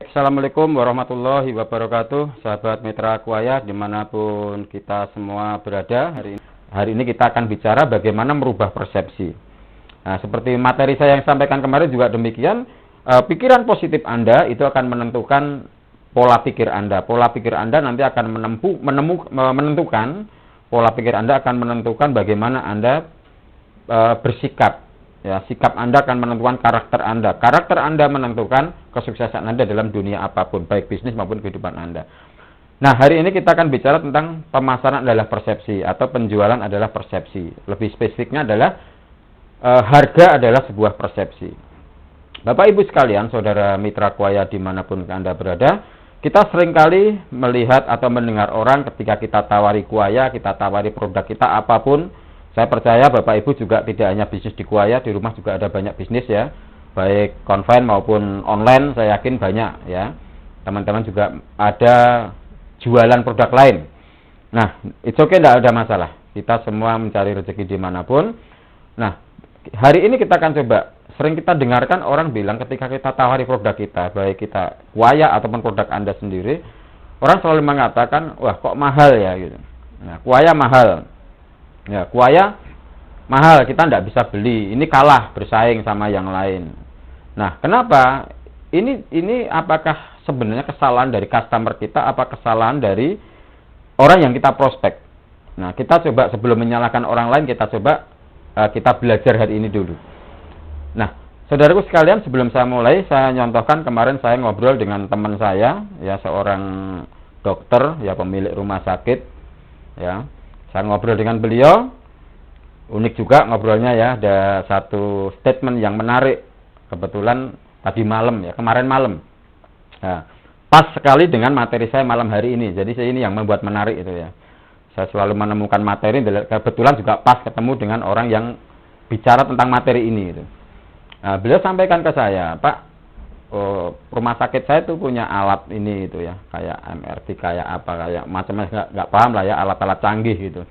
Assalamualaikum warahmatullahi wabarakatuh, sahabat Mitra Kuaya dimanapun kita semua berada. Hari ini kita akan bicara bagaimana merubah persepsi. Nah, seperti materi saya yang sampaikan kemarin juga demikian, pikiran positif Anda itu akan menentukan pola pikir Anda. Pola pikir Anda nanti akan menentukan, pola pikir Anda akan menentukan bagaimana Anda bersikap. Ya, sikap Anda akan menentukan karakter Anda. Karakter Anda menentukan kesuksesan Anda dalam dunia apapun, baik bisnis maupun kehidupan Anda. Nah, hari ini kita akan bicara tentang pemasaran adalah persepsi atau penjualan adalah persepsi. Lebih spesifiknya adalah harga adalah sebuah persepsi. Bapak Ibu sekalian, saudara Mitra Kuaya dimanapun Anda berada, kita seringkali melihat atau mendengar orang ketika kita tawari kuaya, kita tawari produk kita apapun. Saya percaya Bapak Ibu juga tidak hanya bisnis di Kuaya, di rumah juga ada banyak bisnis ya. Baik konven maupun online, saya yakin banyak ya. Teman-teman juga ada jualan produk lain. Nah, it's okay, tidak ada masalah. Kita semua mencari rezeki dimanapun. Nah, hari ini kita akan coba, sering kita dengarkan orang bilang ketika kita tawari produk kita, baik kita Kuaya ataupun produk Anda sendiri, orang selalu mengatakan, wah kok mahal ya gitu. Nah, Kuaya mahal. Ya, Kuaya mahal, kita tidak bisa beli. Ini kalah bersaing sama yang lain. Nah, kenapa? Ini apakah sebenarnya kesalahan dari customer kita, apa kesalahan dari orang yang kita prospek? Nah, kita coba sebelum menyalahkan orang lain, kita coba kita belajar hari ini dulu. Nah, saudaraku sekalian, sebelum saya mulai, saya nyontohkan kemarin saya ngobrol dengan teman saya, ya seorang dokter, ya pemilik rumah sakit, ya. Saya ngobrol dengan beliau, unik juga ngobrolnya ya, ada satu statement yang menarik, kebetulan tadi malam ya, kemarin malam. Nah, pas sekali dengan materi saya malam hari ini, jadi ini yang membuat menarik itu ya. Saya selalu menemukan materi, kebetulan juga pas ketemu dengan orang yang bicara tentang materi ini. Gitu. Nah, beliau sampaikan ke saya, Pak, rumah sakit saya itu punya alat ini itu ya, kayak MRT, kayak apa, kayak macam-macam, nggak paham lah ya, alat-alat canggih gitu.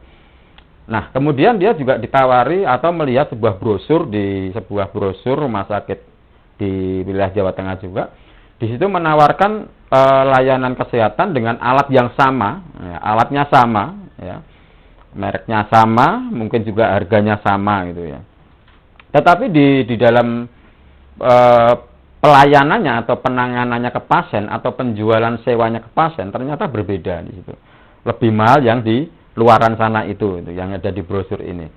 Nah, kemudian dia juga ditawari atau melihat sebuah brosur di sebuah brosur rumah sakit di wilayah Jawa Tengah juga. Di situ menawarkan layanan kesehatan dengan alat yang sama, ya, alatnya sama, ya, mereknya sama, mungkin juga harganya sama gitu ya. Tetapi di dalam pelayanannya atau penanganannya ke pasien atau penjualan sewanya ke pasien ternyata berbeda di situ. Lebih mahal yang di luaran sana itu yang ada di brosur ini.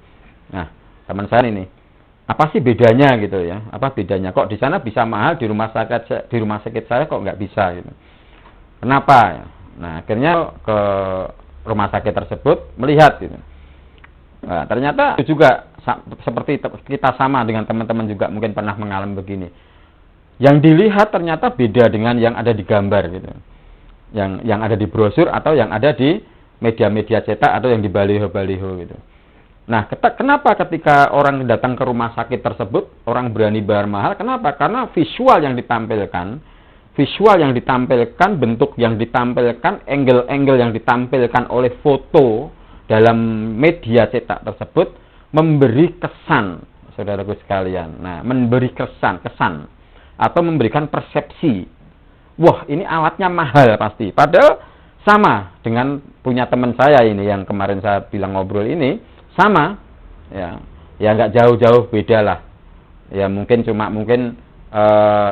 Nah, teman saya ini, apa sih bedanya gitu ya? Apa bedanya? Kok di sana bisa mahal, di rumah sakit saya kok nggak bisa gitu? Kenapa? Nah, akhirnya ke rumah sakit tersebut melihat gitu. Nah, ternyata itu juga seperti kita sama dengan teman-teman juga mungkin pernah mengalami begini. Yang dilihat ternyata beda dengan yang ada di gambar gitu. Yang ada di brosur atau yang ada di media-media cetak atau yang di baliho-baliho gitu. Nah, kenapa ketika orang datang ke rumah sakit tersebut, orang berani bayar mahal? Kenapa? Karena visual yang ditampilkan, bentuk yang ditampilkan, angle-angle yang ditampilkan oleh foto dalam media cetak tersebut memberi kesan, saudaraku sekalian. Nah, memberi kesan atau memberikan persepsi, wah ini alatnya mahal pasti. Padahal sama dengan punya teman saya ini yang kemarin saya bilang ngobrol ini, sama, ya nggak jauh-jauh beda lah. Ya mungkin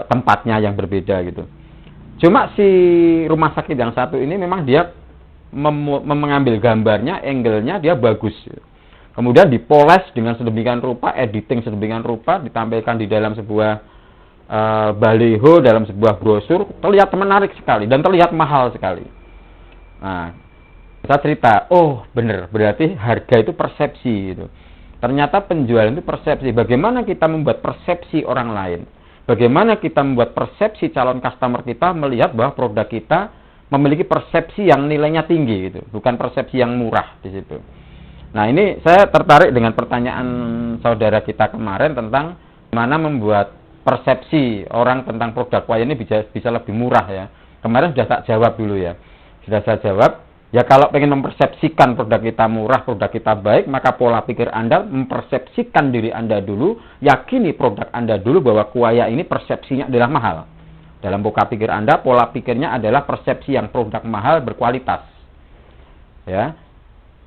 tempatnya yang berbeda gitu. Cuma si rumah sakit yang satu ini memang dia mengambil gambarnya, angle-nya dia bagus. Kemudian dipoles dengan sedemikian rupa, editing sedemikian rupa, ditampilkan di dalam sebuah baliho, dalam sebuah brosur, terlihat menarik sekali dan terlihat mahal sekali. Nah, saya cerita, oh benar, berarti harga itu persepsi gitu. Ternyata penjualan itu persepsi. Bagaimana kita membuat persepsi orang lain? Bagaimana kita membuat persepsi calon customer kita melihat bahwa produk kita memiliki persepsi yang nilainya tinggi gitu, bukan persepsi yang murah di situ. Nah, ini saya tertarik dengan pertanyaan saudara kita kemarin tentang bagaimana membuat persepsi orang tentang produk Kuaya ini bisa lebih murah ya. Kemarin sudah tak jawab dulu ya. Sudah saya jawab, ya kalau pengen mempersepsikan produk kita murah, produk kita baik, maka pola pikir Anda mempersepsikan diri Anda dulu, yakini produk Anda dulu bahwa Kuaya ini persepsinya adalah mahal. Dalam pola pikir Anda, pola pikirnya adalah persepsi yang produk mahal berkualitas. Ya.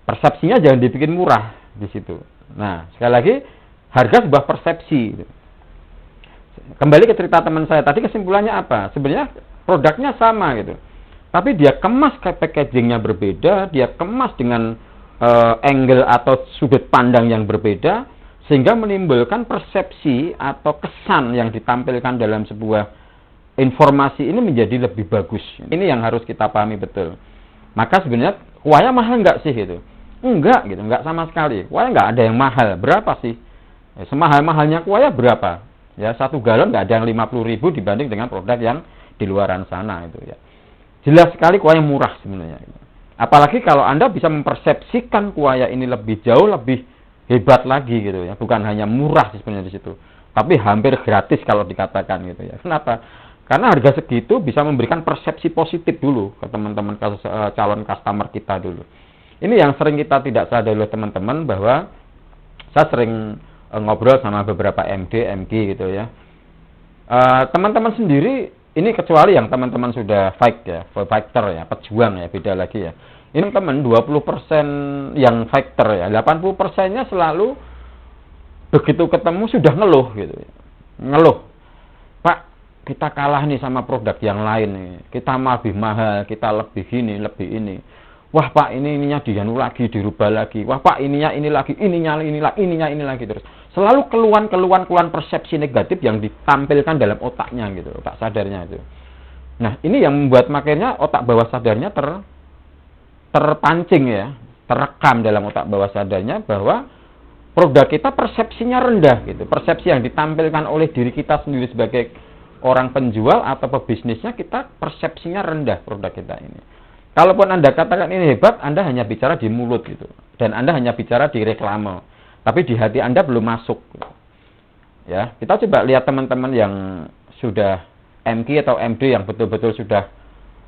Persepsinya jangan dibikin murah di situ. Nah, sekali lagi, harga sebuah persepsi. Kembali ke cerita teman saya tadi, kesimpulannya apa? Sebenarnya produknya sama gitu. Tapi dia kemas packagingnya berbeda, dia kemas dengan angle atau sudut pandang yang berbeda, sehingga menimbulkan persepsi atau kesan yang ditampilkan dalam sebuah informasi ini menjadi lebih bagus. Ini yang harus kita pahami betul. Maka sebenarnya kuahnya mahal nggak sih gitu? Enggak gitu, enggak sama sekali. Kuahnya nggak ada yang mahal. Berapa sih? Ya, semahal-mahalnya kuahnya berapa? Ya, 1 galon nggak ada yang 50.000 dibanding dengan produk yang di luaran sana itu ya. Jelas sekali kuahnya murah sebenarnya. Apalagi kalau Anda bisa mempersepsikan kuahnya ini lebih jauh, lebih hebat lagi gitu ya. Bukan hanya murah sebenarnya di situ, tapi hampir gratis kalau dikatakan gitu ya. Kenapa? Karena harga segitu bisa memberikan persepsi positif dulu ke teman-teman calon customer kita dulu. Ini yang sering kita tidak sadar oleh teman-teman, bahwa saya sering ngobrol sama beberapa MD, MG gitu ya. Teman-teman sendiri, ini kecuali yang teman-teman sudah fight ya, fighter ya, pejuang ya, beda lagi ya. Ini teman 20% yang fighter ya, 80%-nya selalu begitu ketemu sudah ngeluh gitu ya. Ngeluh. Pak, kita kalah nih sama produk yang lain nih. Kita lebih mahal, kita lebih ini, lebih ini. Wah Pak, ininya dianu lagi, dirubah lagi. Wah Pak, ininya ini lagi, ininya ini lagi terus. Selalu keluhan persepsi negatif yang ditampilkan dalam otaknya gitu, otak sadarnya itu. Nah, ini yang membuat makanya otak bawah sadarnya terpancing ya, terekam dalam otak bawah sadarnya bahwa produk kita persepsinya rendah gitu. Persepsi yang ditampilkan oleh diri kita sendiri sebagai orang penjual atau pebisnisnya, kita persepsinya rendah produk kita ini. Kalaupun Anda katakan ini hebat, Anda hanya bicara di mulut gitu. Dan Anda hanya bicara di reklame. Tapi di hati Anda belum masuk. Gitu. Ya, kita coba lihat teman-teman yang sudah MK atau MD yang betul-betul sudah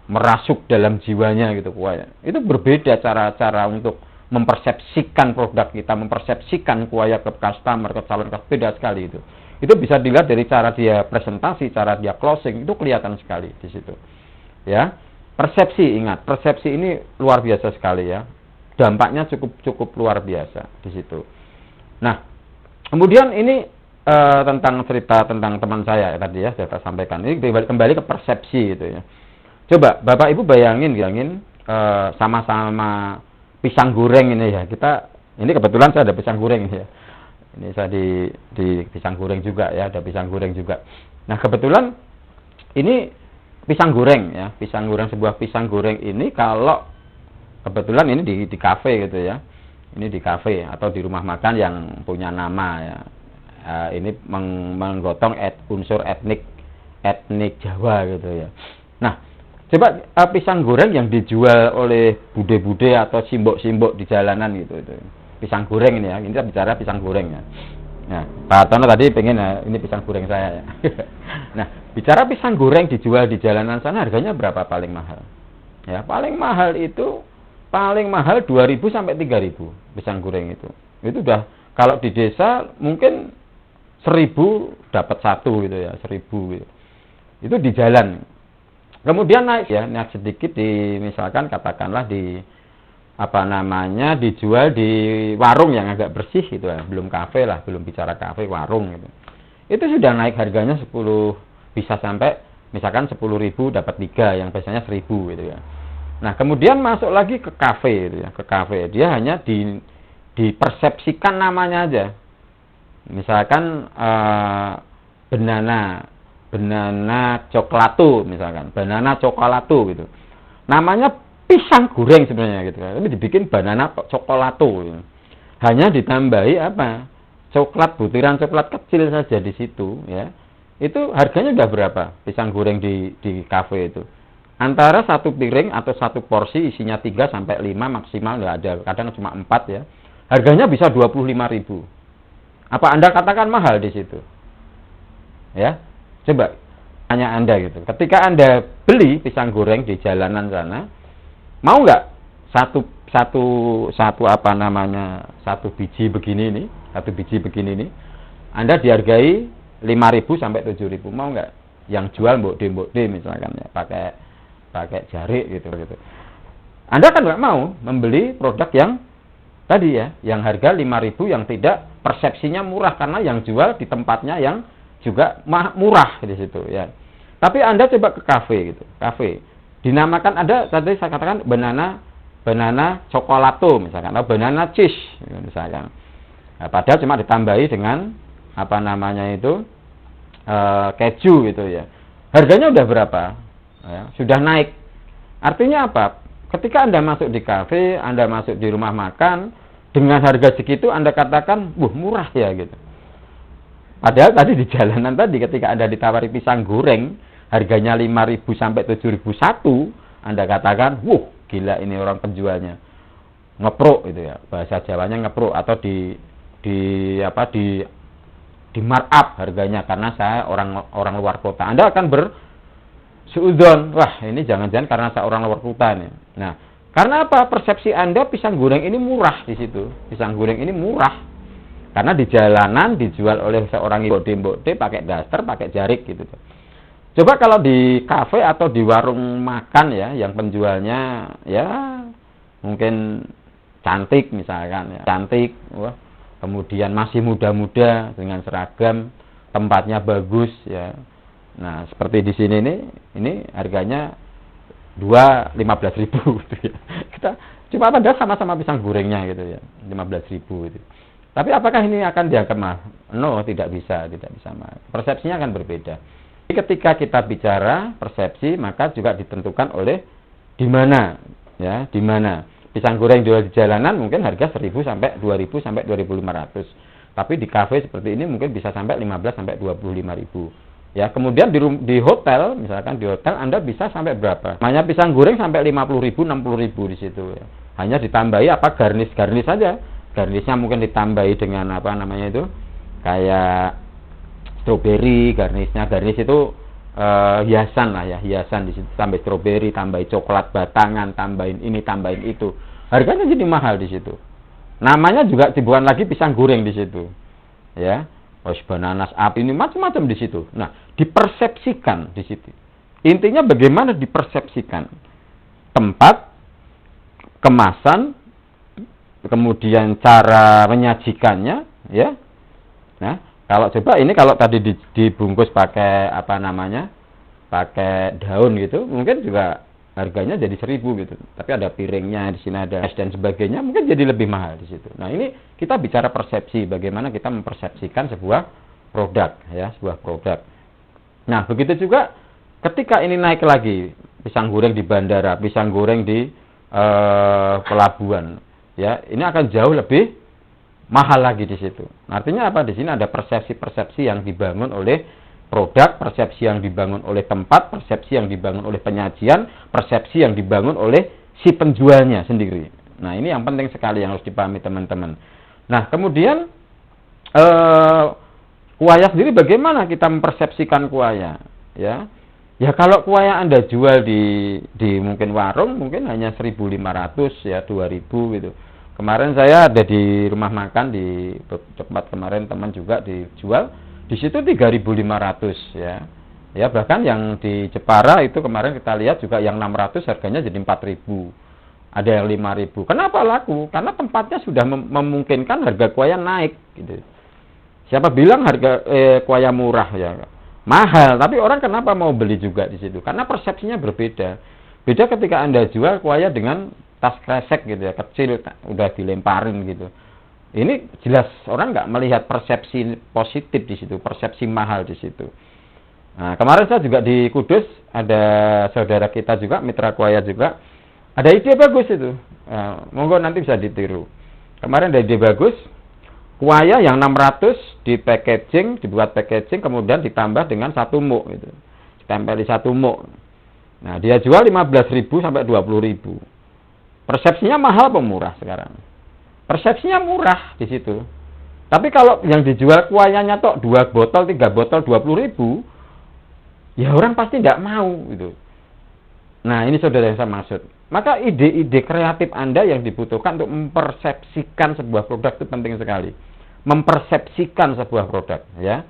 merasuk dalam jiwanya gitu kuahnya. Itu berbeda cara-cara untuk mempersepsikan produk kita, mempersepsikan kuahnya ke customer, ke calon customer, beda sekali itu. Itu bisa dilihat dari cara dia presentasi, cara dia closing, itu kelihatan sekali di situ. Ya. Persepsi, ingat, persepsi ini luar biasa sekali ya. Dampaknya cukup luar biasa di situ. Nah, kemudian ini tentang cerita tentang teman saya tadi ya, saya sampaikan. Ini kembali ke persepsi gitu ya. Coba Bapak Ibu bayangin sama-sama pisang goreng ini ya. Ini kebetulan saya ada pisang goreng ini ya. Ini saya di pisang goreng juga ya, ada pisang goreng juga. Nah, kebetulan ini pisang goreng ya, sebuah pisang goreng ini kalau kebetulan ini di kafe gitu ya. Ini di kafe atau di rumah makan yang punya nama ya. Ini menggotong unsur etnik Jawa gitu ya. Nah, coba pisang goreng yang dijual oleh bude-bude atau simbok-simbok di jalanan gitu itu. Pisang goreng ini ya, ini kita bicara pisang goreng ya. Nah, Pak Tono tadi pengen ini pisang goreng saya ya. Nah, bicara pisang goreng dijual di jalanan sana harganya berapa paling mahal? Ya, paling mahal 2.000 sampai 3.000 pisang goreng itu. Itu udah kalau di desa mungkin 1.000 dapat satu gitu ya, 1.000 gitu. Itu di jalan. Kemudian naik sedikit misalkan katakanlah dijual di warung yang agak bersih gitu ya, belum kafe lah, belum bicara kafe, warung gitu. Itu sudah naik harganya 10, bisa sampai misalkan 10.000 dapat 3, yang biasanya 1.000 gitu ya. Nah, kemudian masuk lagi ke kafe gitu ya, ke kafe. Dia hanya dipersepsikan namanya aja. Misalkan banana coklato misalkan, banana coklato gitu. Namanya pisang goreng sebenarnya gitu kan. Tapi dibikin banana coklato gitu. Hanya ditambahi butiran coklat kecil saja di situ ya. Itu harganya udah berapa? Pisang goreng di kafe itu. Antara satu piring atau satu porsi isinya 3 sampai 5 maksimal, nggak ada, kadang cuma 4 ya. Harganya bisa 25.000. Apa Anda katakan mahal di situ? Ya. Coba tanya Anda gitu. Ketika Anda beli pisang goreng di jalanan sana, mau nggak satu biji begini nih, Anda dihargai 5.000 sampai 7.000, mau nggak? yang jual mbok de misalkan ya, pakai jari gitu. Anda kan nggak mau membeli produk yang tadi ya, yang harga 5.000 yang tidak persepsinya murah karena yang jual di tempatnya yang juga murah di situ ya. Tapi Anda coba ke kafe gitu. Kafe dinamakan ada tadi saya katakan banana cokolato misalkan atau banana cheese misalkan. Nah, padahal cuma ditambahi dengan apa namanya itu keju gitu ya. Harganya udah berapa? Ya, sudah naik. Artinya apa? Ketika Anda masuk di kafe, Anda masuk di rumah makan dengan harga segitu Anda katakan, murah ya gitu. Padahal tadi di jalanan tadi ketika Anda ditawari pisang goreng harganya 5.000 sampai 7.000 satu, Anda katakan, gila ini orang penjualnya. Ngeprok gitu ya. Bahasa Jawanya ngeprok atau di markup harganya karena saya orang luar kota. Anda akan bersuudzon, wah ini jangan-jangan karena saya orang luar kota nih. Nah, karena apa? Persepsi Anda pisang goreng ini murah di situ. Pisang goreng ini murah. Karena di jalanan dijual oleh seorang mbok-de pakai daster, pakai jarik gitu. Coba kalau di kafe atau di warung makan ya, yang penjualnya ya mungkin cantik misalkan ya, cantik, kemudian masih muda-muda dengan seragam, tempatnya bagus ya. Nah seperti di sini ini harganya 15.000 gitu ya. Kita cuma padahal sama-sama pisang gorengnya gitu ya, 15.000 gitu. Tapi apakah ini akan dianggap mahal? No, tidak bisa mahal. Persepsinya akan berbeda. Ketika kita bicara persepsi, maka juga ditentukan oleh di mana ya, di mana pisang goreng jual di jalanan mungkin harga 1.000 sampai 2.000 sampai 2.500. Tapi di kafe seperti ini mungkin bisa sampai 15 sampai 25.000. Ya, kemudian di hotel, misalkan di hotel Anda bisa sampai berapa? Namanya pisang goreng sampai 50.000, 60.000 di situ ya. Hanya ditambahi garnish saja. Garnishnya mungkin ditambahi dengan apa namanya itu? Kayak stroberi, garnish itu hiasan lah ya, hiasan di situ, tambah stroberi, tambah coklat batangan, tambahin ini, tambahin itu. Harganya jadi mahal di situ. Namanya juga bukan lagi pisang goreng di situ. Ya. Bananas api ini macam-macam di situ. Nah, dipersepsikan di situ. Intinya bagaimana dipersepsikan tempat, kemasan, kemudian cara menyajikannya, ya. Nah, kalau tadi dibungkus pakai apa namanya, pakai daun gitu, mungkin juga harganya jadi 1.000 gitu. Tapi ada piringnya, di sini ada es dan sebagainya, mungkin jadi lebih mahal di situ. Nah, ini kita bicara persepsi, bagaimana kita mempersepsikan sebuah produk, ya, sebuah produk. Nah, begitu juga ketika ini naik lagi, pisang goreng di bandara, pisang goreng di pelabuhan, ya, ini akan jauh lebih mahal lagi di situ. Artinya apa? Di sini ada persepsi-persepsi yang dibangun oleh produk, persepsi yang dibangun oleh tempat, persepsi yang dibangun oleh penyajian, persepsi yang dibangun oleh si penjualnya sendiri. Nah, ini yang penting sekali yang harus dipahami teman-teman. Nah, kemudian kuaya sendiri bagaimana kita mempersepsikan kuaya? Ya, kalau kuaya Anda jual di mungkin warung, mungkin hanya 1.500 ya, 2.000 gitu. Kemarin saya ada di rumah makan di tempat kemarin teman juga dijual. Di situ 3.500 ya. Ya, bahkan yang di Jepara itu kemarin kita lihat juga yang 600 harganya jadi 4.000. Ada yang 5.000. Kenapa laku? Karena tempatnya sudah memungkinkan harga kuaya naik gitu. Siapa bilang harga kuaya murah ya? Mahal, tapi orang kenapa mau beli juga di situ? Karena persepsinya berbeda. Beda ketika Anda jual kuaya dengan tas kresek gitu ya, kecil udah dilemparin gitu. Ini jelas orang nggak melihat persepsi positif di situ, persepsi mahal di situ. Nah, kemarin saya juga di Kudus, ada saudara kita juga, mitra kuaya juga, ada ide bagus itu. Nah, monggo nanti bisa ditiru. Kemarin ada ide bagus, kuaya yang 600 di packaging, dibuat packaging, kemudian ditambah dengan 1 muk gitu. Ditempel di 1 muk. Nah, dia jual 15.000 sampai 20.000. Persepsinya mahal apa murah sekarang? Persepsinya murah di situ. Tapi kalau yang dijual kuayanya tok 2 botol, 3 botol 20.000, ya orang pasti tidak mau gitu. Nah, ini saudara yang saya maksud. Maka ide-ide kreatif Anda yang dibutuhkan untuk mempersepsikan sebuah produk itu penting sekali. Mempersepsikan sebuah produk, ya.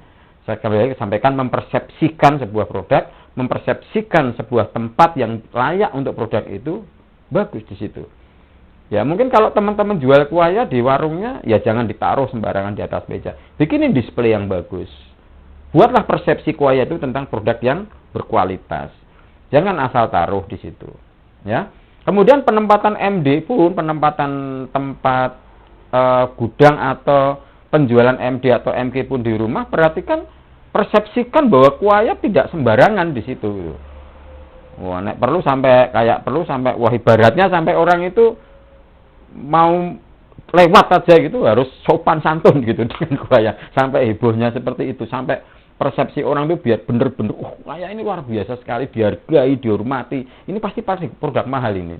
Saya kembali sampaikan, mempersepsikan sebuah produk, mempersepsikan sebuah tempat yang layak untuk produk itu, bagus di situ. Ya mungkin kalau teman-teman jual kuaya di warungnya, ya jangan ditaruh sembarangan di atas meja. Bikinin display yang bagus. Buatlah persepsi kuaya itu tentang produk yang berkualitas. Jangan asal taruh di situ. Ya. Kemudian penempatan MD pun, penempatan tempat gudang atau penjualan MD atau MK pun di rumah, perhatikan, persepsikan bahwa kuaya tidak sembarangan di situ. Wah, perlu sampai wah ibaratnya sampai orang itu mau lewat saja gitu harus sopan santun gitu dengan kuaya, sampai hebohnya seperti itu, sampai persepsi orang itu biar bener-bener kuaya ini luar biasa sekali, dihargai, dihormati, ini pasti produk mahal ini.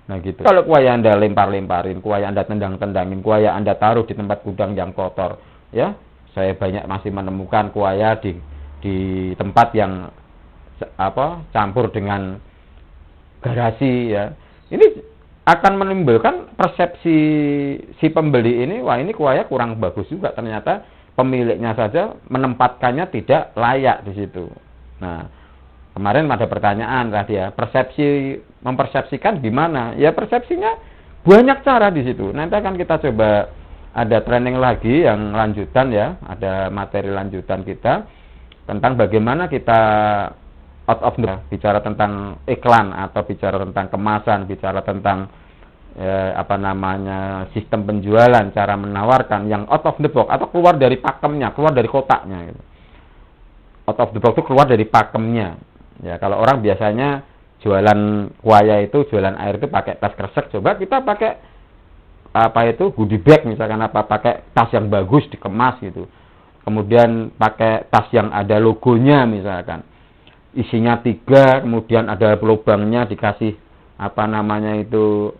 Nah gitu. Kalau kuaya Anda lempar-lemparin, kuaya Anda tendang-tendangin, kuaya Anda taruh di tempat gudang yang kotor, ya, saya banyak masih menemukan kuaya di tempat yang campur dengan garasi, ya. Ini akan menimbulkan persepsi si pembeli ini, wah ini kuaya kurang bagus juga, ternyata pemiliknya saja menempatkannya tidak layak di situ. Nah, kemarin ada pertanyaan tadi ya, mempersepsikan gimana? Ya persepsinya banyak cara di situ. Nanti akan kita coba ada training lagi yang lanjutan ya, ada materi lanjutan kita tentang bagaimana kita out of the bicara tentang iklan atau bicara tentang kemasan, bicara tentang sistem penjualan, cara menawarkan yang out of the box atau keluar dari pakemnya, keluar dari kotaknya gitu. Out of the box itu keluar dari pakemnya. Ya, kalau orang biasanya jualan kuaya itu, jualan air itu pakai tas kresek, coba kita pakai goodie bag misalkan, pakai tas yang bagus dikemas gitu. Kemudian pakai tas yang ada logonya misalkan. Isinya 3, kemudian ada lubangnya, dikasih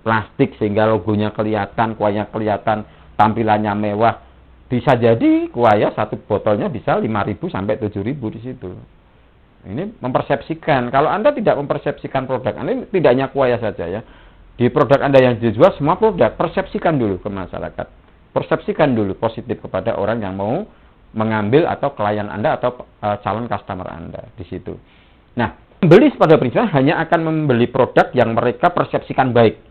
plastik sehingga logonya kelihatan, kuaya kelihatan, tampilannya mewah. Bisa jadi kuaya satu botolnya bisa 5.000 sampai 7.000 di situ. Ini mempersepsikan. Kalau Anda tidak mempersepsikan produk, Anda tidak hanya kuaya saja ya. Di produk Anda yang dijual semua produk, persepsikan dulu ke masyarakat. Persepsikan dulu positif kepada orang yang mau mengambil atau klien Anda atau calon customer Anda di situ. Nah, pembeli pada prinsipnya hanya akan membeli produk yang mereka persepsikan baik.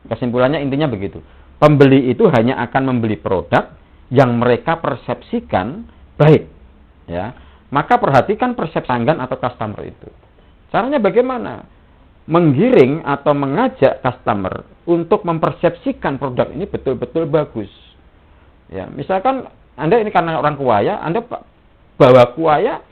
Kesimpulannya intinya begitu. Pembeli itu hanya akan membeli produk yang mereka persepsikan baik. Ya. Maka perhatikan persepsi pelanggan atau customer itu. Caranya bagaimana? Menggiring atau mengajak customer untuk mempersepsikan produk ini betul-betul bagus. Ya, misalkan Anda ini karena orang kuaya, Anda bawa kuaya,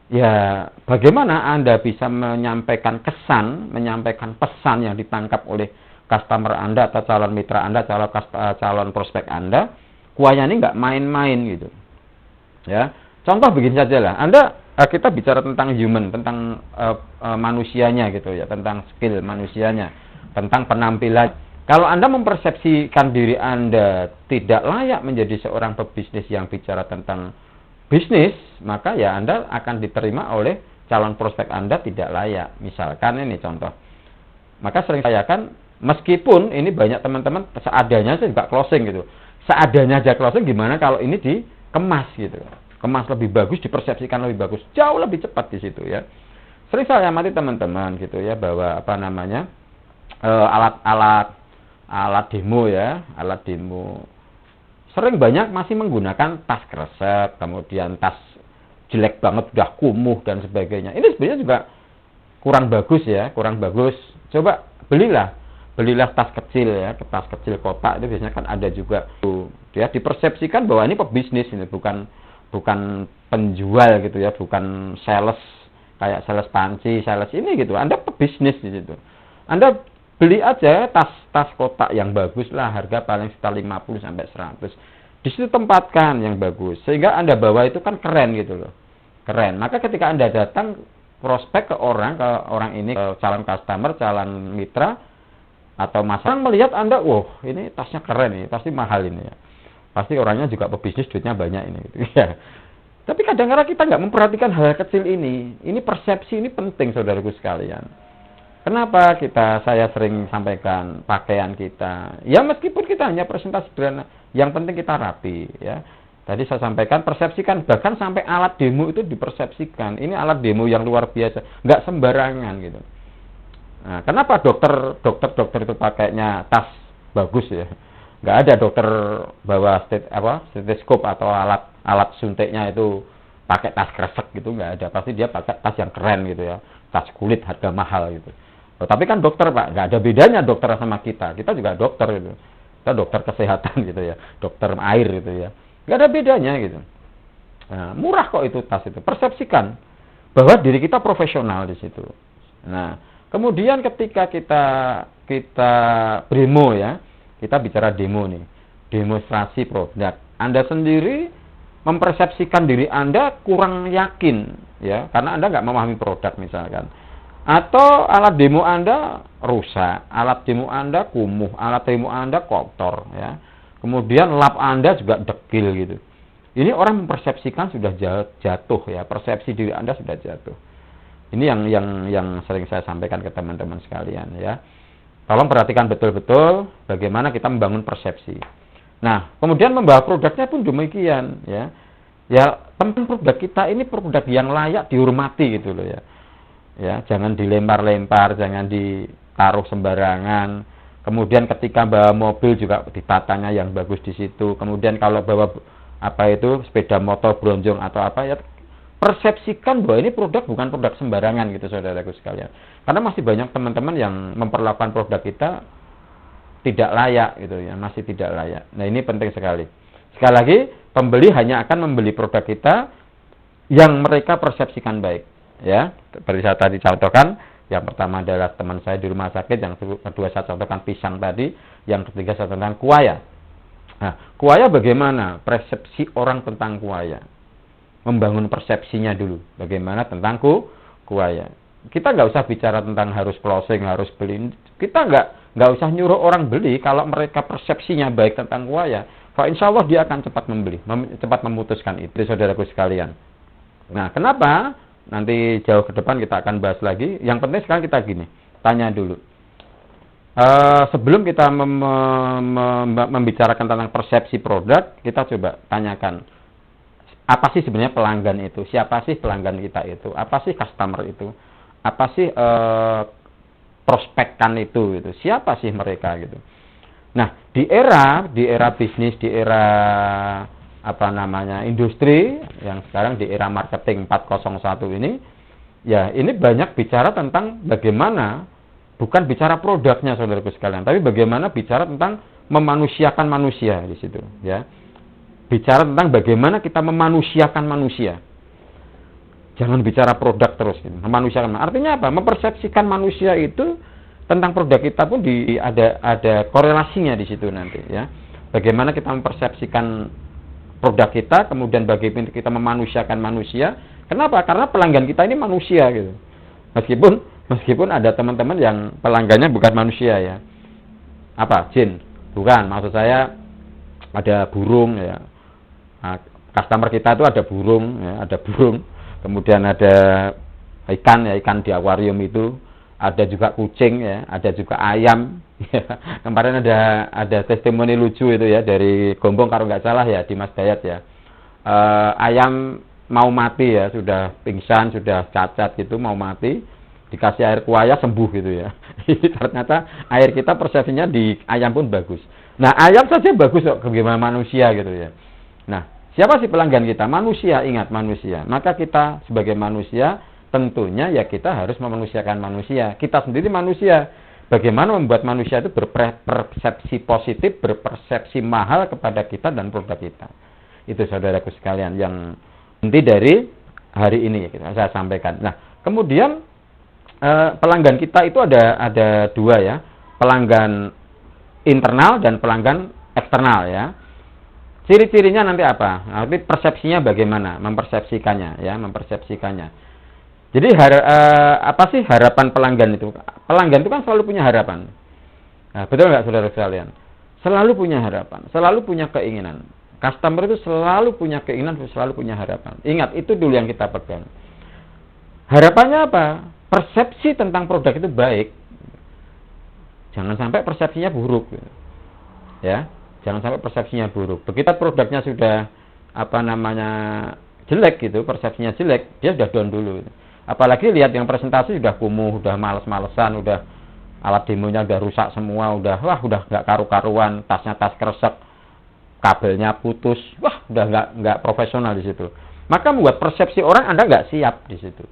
ya bagaimana Anda bisa menyampaikan kesan, menyampaikan pesan yang ditangkap oleh customer Anda atau calon mitra Anda, calon prospek Anda, kuaya ini nggak main-main gitu. Ya, contoh begini saja lah, kita bicara tentang human, tentang manusianya gitu ya, tentang skill manusianya, tentang penampilan. Kalau Anda mempersepsikan diri Anda tidak layak menjadi seorang pebisnis yang bicara tentang bisnis, maka ya Anda akan diterima oleh calon prospek Anda tidak layak. Misalkan ini contoh. Maka sering saya kan, meskipun ini banyak teman-teman seadanya saya juga closing gitu. Seadanya aja closing, gimana kalau ini dikemas gitu. Kemas lebih bagus, dipersepsikan lebih bagus, jauh lebih cepat di situ ya. Sering saya amati teman-teman gitu ya, bahwa alat demo ya, alat demo sering banyak masih menggunakan tas kresek, kemudian tas jelek banget, udah kumuh dan sebagainya. Ini sebenarnya juga kurang bagus ya, kurang bagus. Coba belilah tas kecil ya, tas kecil kotak itu biasanya kan ada juga. Ya dipersepsikan bahwa ini pebisnis, ini bukan penjual gitu ya, bukan sales kayak sales panci, sales ini gitu. Anda pebisnis di situ. Anda beli aja tas kotak yang bagus lah, harga paling sekitar 50 sampai 100. Di situ tempatkan yang bagus sehingga Anda bawa itu kan keren gitu loh. Keren. Maka ketika Anda datang prospek ke orang ini, ke calon customer, calon mitra atau masyarakat melihat Anda, wah, ini tasnya keren ini, pasti mahal ini ya. Pasti orangnya juga pebisnis, duitnya banyak ini gitu ya. Tapi kadang-kadang kita nggak memperhatikan hal kecil ini. Ini persepsi ini penting saudaraku sekalian. Kenapa saya sering sampaikan pakaian kita? Ya meskipun kita hanya presentasi sederhana, yang penting kita rapi ya. Tadi saya sampaikan, persepsikan, bahkan sampai alat demo itu dipersepsikan. Ini alat demo yang luar biasa, nggak sembarangan gitu. Nah, kenapa dokter itu pakainya tas bagus ya? Nggak ada dokter bawa stetoskop atau alat suntiknya itu pakai tas kresek gitu, nggak ada. Pasti dia pakai tas yang keren gitu ya, tas kulit harga mahal gitu. Tapi kan dokter Pak, nggak ada bedanya dokter sama kita. Kita juga dokter gitu. Kita dokter kesehatan gitu ya, dokter air gitu ya. Nggak ada bedanya gitu. Nah, murah kok itu tas itu. Persepsikan bahwa diri kita profesional di situ. Nah, kemudian ketika kita demo ya, kita bicara demo nih, demonstrasi produk. Anda sendiri mempersepsikan diri Anda kurang yakin ya, karena Anda nggak memahami produk misalkan. Atau alat demo Anda rusak, alat demo Anda kumuh, alat demo Anda kotor ya. Kemudian lab Anda juga dekil gitu. Ini orang mempersepsikan sudah jatuh ya, persepsi diri Anda sudah jatuh. Ini yang sering saya sampaikan ke teman-teman sekalian ya. Tolong perhatikan betul-betul bagaimana kita membangun persepsi. Nah, kemudian membawa produknya pun demikian ya. Ya, tentang produk kita ini produk yang layak dihormati gitu loh ya. Ya, jangan dilempar-lempar, jangan ditaruh sembarangan. Kemudian ketika bawa mobil juga ditatanya yang bagus di situ. Kemudian kalau bawa sepeda motor bronjong atau apa ya, persepsikan bahwa ini produk bukan produk sembarangan gitu saudaraku sekalian. Karena masih banyak teman-teman yang memperlakukan produk kita tidak layak gitu ya, masih tidak layak. Nah, ini penting sekali. Sekali lagi, pembeli hanya akan membeli produk kita yang mereka persepsikan baik ya. Seperti saya tadi contohkan, yang pertama adalah teman saya di rumah sakit, yang kedua saya contohkan pisang tadi, yang ketiga saya contohkan kuaya. Nah, kuaya bagaimana? Persepsi orang tentang kuaya. Membangun persepsinya dulu. Bagaimana tentang kuaya. Kita nggak usah bicara tentang harus closing, harus beli. Kita nggak usah nyuruh orang beli kalau mereka persepsinya baik tentang kuaya. Insya Allah dia akan cepat membeli, cepat memutuskan itu, saudaraku sekalian. Nah, kenapa? Nanti jauh ke depan kita akan bahas lagi. Yang penting sekarang kita gini, tanya dulu. Sebelum kita membicarakan tentang persepsi produk, kita coba tanyakan, apa sih sebenarnya pelanggan itu? Siapa sih pelanggan kita itu? Apa sih customer itu? Apa sih prospekan itu? Gitu. Siapa sih mereka gitu? Nah, di era bisnis, di era industri yang sekarang di era marketing 401 ini, ya ini banyak bicara tentang bagaimana, bukan bicara produknya saudaraku sekalian, tapi bagaimana bicara tentang memanusiakan manusia di situ ya. Bicara tentang bagaimana kita memanusiakan manusia. Jangan bicara produk terus gitu. Memanusiakan. Artinya apa? Mempersepsikan manusia itu tentang produk kita pun ada korelasinya di situ nanti ya. Bagaimana kita mempersepsikan produk kita, kemudian bagaimana kita memanusiakan manusia. Kenapa? Karena pelanggan kita ini manusia gitu. Meskipun ada teman-teman yang pelanggannya bukan manusia ya. Apa? Jin. Bukan, maksud saya ada burung ya. Nah, customer kita itu ada burung ya, ada burung. Kemudian ada ikan ya, ikan di akuarium itu. Ada juga kucing ya, ada juga ayam. Kemarin ada testimoni lucu itu ya dari Gombong kalau nggak salah ya, di Mas Dayat ya. Ayam mau mati ya, sudah pingsan, sudah cacat gitu, mau mati, dikasih air kuaya sembuh gitu ya. Ternyata air kita persepsinya di ayam pun bagus. Nah, ayam saja bagus kok, bagaimana manusia gitu ya. Nah, siapa sih pelanggan kita? Manusia, ingat manusia. Maka kita sebagai manusia tentunya ya kita harus memanusiakan manusia. Kita sendiri manusia. Bagaimana membuat manusia itu berpersepsi positif, berpersepsi mahal kepada kita dan produk kita. Itu saudaraku sekalian yang inti dari hari ini ya, saya sampaikan. Nah, kemudian pelanggan kita itu ada dua ya. Pelanggan internal dan pelanggan eksternal ya. Ciri-cirinya nanti apa? Nanti persepsinya bagaimana? Mempersepsikannya ya, mempersepsikannya. Jadi apa sih harapan pelanggan itu? Pelanggan itu kan selalu punya harapan. Nah, betul nggak saudara sekalian? Selalu punya harapan, selalu punya keinginan. Customer itu selalu punya keinginan, selalu punya harapan. Ingat, itu dulu yang kita pegang. Harapannya apa? Persepsi tentang produk itu baik. Jangan sampai persepsinya buruk. Ya, jangan sampai persepsinya buruk. Begitu produknya sudah apa namanya jelek gitu, persepsinya jelek, dia sudah down dulu. Apalagi lihat yang presentasi sudah kumuh, udah males-malesan, udah alat demonya udah rusak semua, udah nggak karu-karuan, tas kresek, kabelnya putus, udah nggak profesional di situ. Maka membuat persepsi orang Anda nggak siap di situ.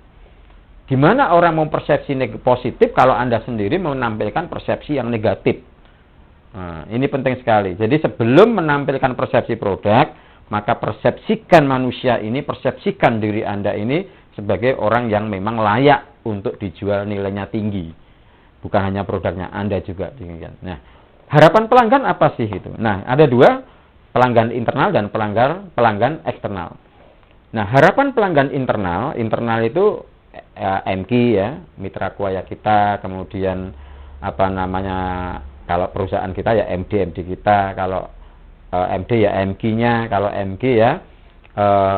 Gimana orang mau persepsi positif kalau Anda sendiri menampilkan persepsi yang negatif? Nah, ini penting sekali. Jadi sebelum menampilkan persepsi produk, maka persepsikan manusia ini, persepsikan diri Anda ini sebagai orang yang memang layak untuk dijual, nilainya tinggi. Bukan hanya produknya, Anda juga. Nah, harapan pelanggan apa sih itu? Nah, ada dua, pelanggan internal dan pelanggan eksternal. Nah, harapan pelanggan internal itu MQ ya, mitra kuaya kita, kemudian apa namanya, kalau perusahaan kita ya MD kita, kalau MD ya MQ-nya, kalau MQ ya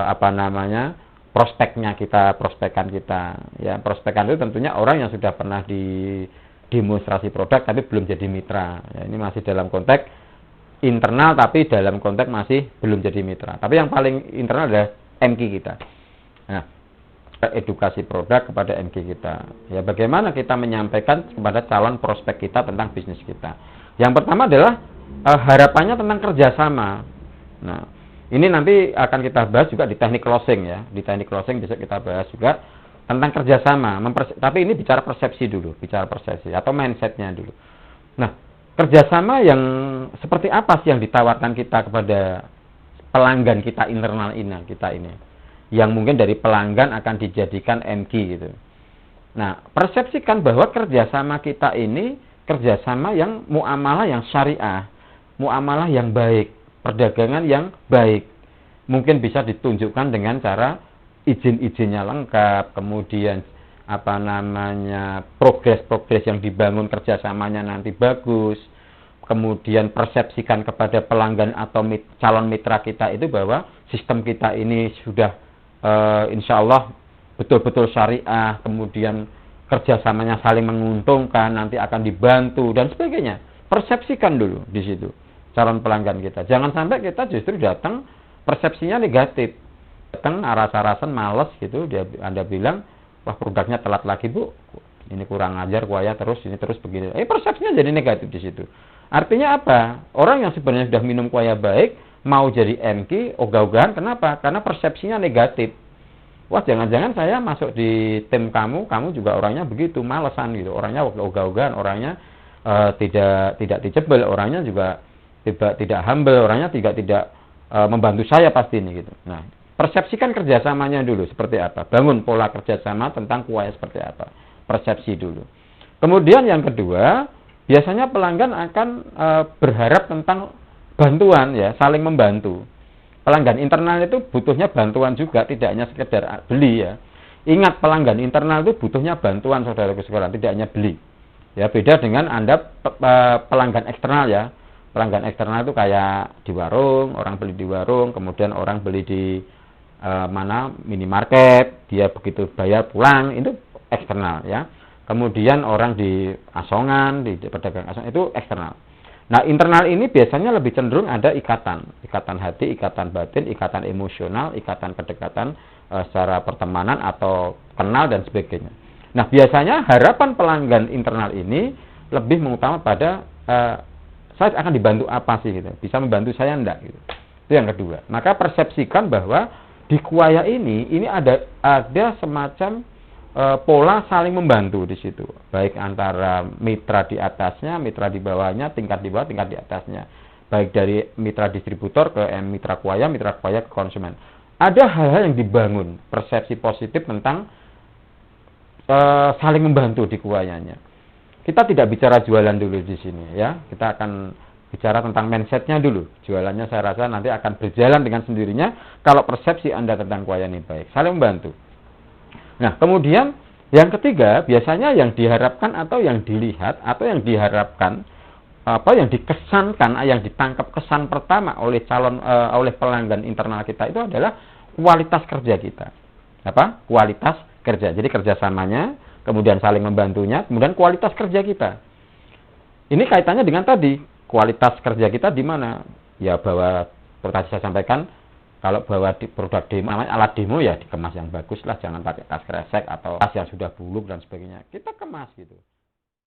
apa namanya, prospekkan kita. Ya, prospekkan itu tentunya orang yang sudah pernah di demonstrasi produk tapi belum jadi mitra. Ya, ini masih dalam konteks internal tapi dalam konteks masih belum jadi mitra. Tapi yang paling internal adalah MQ kita. Nah, edukasi produk kepada MQ kita. Ya, bagaimana kita menyampaikan kepada calon prospek kita tentang bisnis kita. Yang pertama adalah harapannya tentang kerjasama. Nah, ini nanti akan kita bahas juga di teknik closing ya. Di teknik closing bisa kita bahas juga tentang kerjasama. Tapi ini bicara persepsi dulu, bicara persepsi atau mindsetnya dulu. Nah, kerjasama yang seperti apa sih yang ditawarkan kita kepada pelanggan kita internal ini? Yang mungkin dari pelanggan akan dijadikan MQ gitu. Nah, persepsikan bahwa kerjasama kita ini kerjasama yang muamalah yang syariah, muamalah yang baik, perdagangan yang baik. Mungkin bisa ditunjukkan dengan cara izin-izinnya lengkap, kemudian apa namanya, progres yang dibangun kerjasamanya nanti bagus, kemudian persepsikan kepada pelanggan atau calon mitra kita itu bahwa sistem kita ini sudah insya Allah betul-betul syariah, kemudian kerjasamanya saling menguntungkan, nanti akan dibantu dan sebagainya. Persepsikan dulu di situ calon pelanggan kita. Jangan sampai kita justru datang persepsinya negatif, datang aras-arasan males gitu, Anda bilang, wah produknya telat lagi Bu, ini kurang ajar kuaya terus, ini terus begini. Persepsinya jadi negatif di situ. Artinya apa? Orang yang sebenarnya sudah minum kuaya baik mau jadi MQ, ogah-ogahan. Kenapa? Karena persepsinya negatif. Wah, jangan-jangan saya masuk di tim kamu juga orangnya begitu, malesan gitu. Orangnya ogah-ogahan, orangnya tidak dicebel, orangnya juga tidak humble, orangnya tidak membantu saya pasti ini gitu. Nah, persepsikan kerjasamanya dulu seperti apa. Bangun pola kerjasama tentang kuaya seperti apa. Persepsi dulu. Kemudian yang kedua, biasanya pelanggan akan berharap tentang bantuan ya, saling membantu. Pelanggan internal itu butuhnya bantuan juga, tidak hanya sekedar beli ya. Ingat, pelanggan internal itu butuhnya bantuan saudaraku sekalian, tidak hanya beli. Ya, beda dengan Anda pelanggan eksternal ya. Pelanggan eksternal itu kayak di warung, orang beli di warung, kemudian orang beli di minimarket, dia begitu bayar pulang, itu eksternal ya. Kemudian orang di asongan, di pedagang asongan, itu eksternal. Nah, internal ini biasanya lebih cenderung ada ikatan hati, ikatan batin, ikatan emosional, ikatan kedekatan secara pertemanan atau kenal dan sebagainya. Nah, biasanya harapan pelanggan internal ini lebih mengutama pada saya akan dibantu apa sih gitu. Bisa membantu saya enggak gitu. Itu yang kedua. Maka persepsikan bahwa di kuaya ini ada semacam pola saling membantu di situ, baik antara mitra di atasnya, mitra di bawahnya, tingkat di bawah, tingkat di atasnya, baik dari mitra distributor ke mitra kuaya ke konsumen. Ada hal-hal yang dibangun, persepsi positif tentang saling membantu di kuayanya. Kita tidak bicara jualan dulu di sini ya, kita akan bicara tentang mindsetnya dulu. Jualannya saya rasa nanti akan berjalan dengan sendirinya kalau persepsi Anda tentang kuaya ini baik, saling membantu. Nah, kemudian yang ketiga, biasanya yang diharapkan atau yang dilihat atau yang diharapkan yang dikesankan, yang ditangkap kesan pertama oleh oleh pelanggan internal kita itu adalah kualitas kerja kita. Apa? Kualitas kerja. Jadi kerjasamanya, kemudian saling membantunya, kemudian kualitas kerja kita. Ini kaitannya dengan tadi, kualitas kerja kita di mana? Ya, bahwa seperti saya sampaikan, Kalau bawa di produk demo, namanya alat demo ya dikemas yang bagus lah, jangan pakai tas kresek atau tas yang sudah buluk dan sebagainya. Kita kemas gitu.